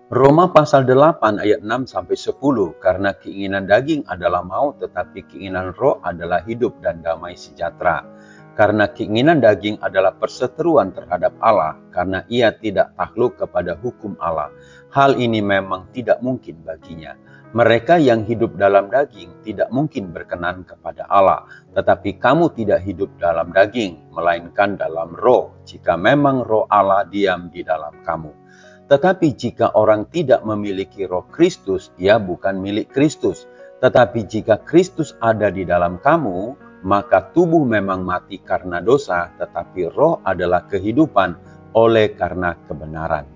Roma pasal 8 ayat 6 sampai 10, karena keinginan daging adalah maut, tetapi keinginan roh adalah hidup dan damai sejahtera. Karena keinginan daging adalah perseteruan terhadap Allah, karena ia tidak takluk kepada hukum Allah. Hal ini memang tidak mungkin baginya. Mereka yang hidup dalam daging tidak mungkin berkenan kepada Allah, tetapi kamu tidak hidup dalam daging, melainkan dalam roh, jika memang roh Allah diam di dalam kamu. Tetapi jika orang tidak memiliki roh Kristus, ia bukan milik Kristus. Tetapi jika Kristus ada di dalam kamu, maka tubuh memang mati karena dosa, tetapi roh adalah kehidupan oleh karena kebenaran.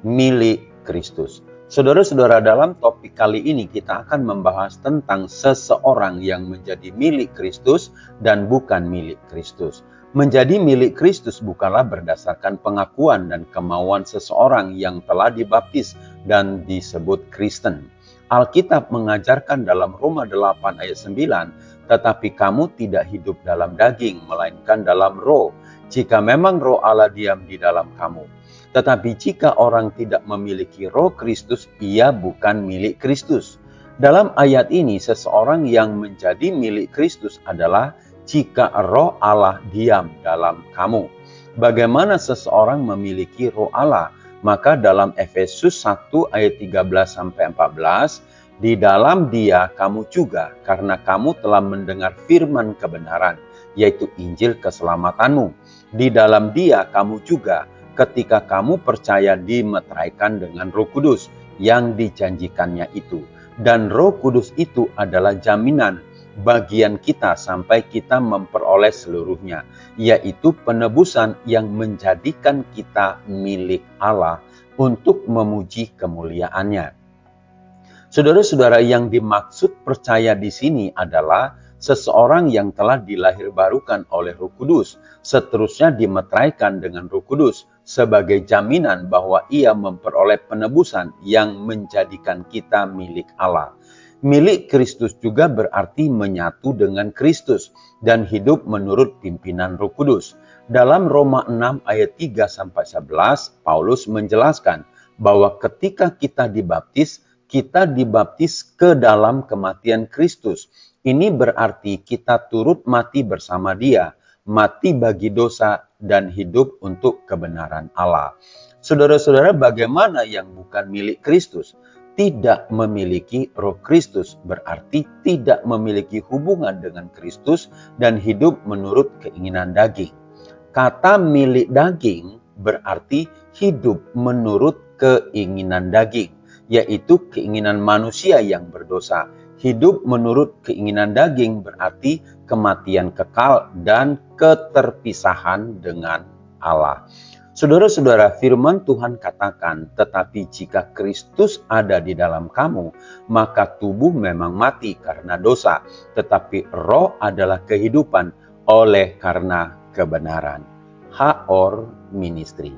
Milik Kristus. Saudara-saudara, dalam topik kali ini kita akan membahas tentang seseorang yang menjadi milik Kristus dan bukan milik Kristus. Menjadi milik Kristus bukanlah berdasarkan pengakuan dan kemauan seseorang yang telah dibaptis dan disebut Kristen. Alkitab mengajarkan dalam Roma 8 ayat 9, tetapi kamu tidak hidup dalam daging, melainkan dalam roh, jika memang roh Allah diam di dalam kamu. Tetapi jika orang tidak memiliki roh Kristus, ia bukan milik Kristus. Dalam ayat ini, seseorang yang menjadi milik Kristus adalah jika roh Allah diam dalam kamu. Bagaimana seseorang memiliki roh Allah? Maka dalam Efesus 1 ayat 13-14, di dalam Dia kamu juga, karena kamu telah mendengar firman kebenaran, yaitu Injil keselamatanmu. Di dalam Dia kamu juga, ketika kamu percaya dimeteraikan dengan Roh Kudus yang dijanjikannya itu. Dan Roh Kudus itu adalah jaminan bagian kita sampai kita memperoleh seluruhnya, yaitu penebusan yang menjadikan kita milik Allah untuk memuji kemuliaannya. Saudara-saudara, yang dimaksud percaya di sini adalah seseorang yang telah dilahirbarukan oleh Roh Kudus, seterusnya dimeteraikan dengan Roh Kudus sebagai jaminan bahwa ia memperoleh penebusan yang menjadikan kita milik Allah. Milik Kristus juga berarti menyatu dengan Kristus dan hidup menurut pimpinan Roh Kudus. Dalam Roma 6 ayat 3-11, Paulus menjelaskan bahwa ketika kita dibaptis ke dalam kematian Kristus. Ini berarti kita turut mati bersama Dia, mati bagi dosa dan hidup untuk kebenaran Allah. Saudara-saudara, bagaimana yang bukan milik Kristus? Tidak memiliki roh Kristus berarti tidak memiliki hubungan dengan Kristus dan hidup menurut keinginan daging. Kata milik daging berarti hidup menurut keinginan daging, yaitu keinginan manusia yang berdosa. Hidup menurut keinginan daging berarti kematian kekal dan keterpisahan dengan Allah. Saudara-saudara, firman Tuhan katakan, tetapi jika Kristus ada di dalam kamu, maka tubuh memang mati karena dosa, tetapi roh adalah kehidupan oleh karena kebenaran. Haor Ministry.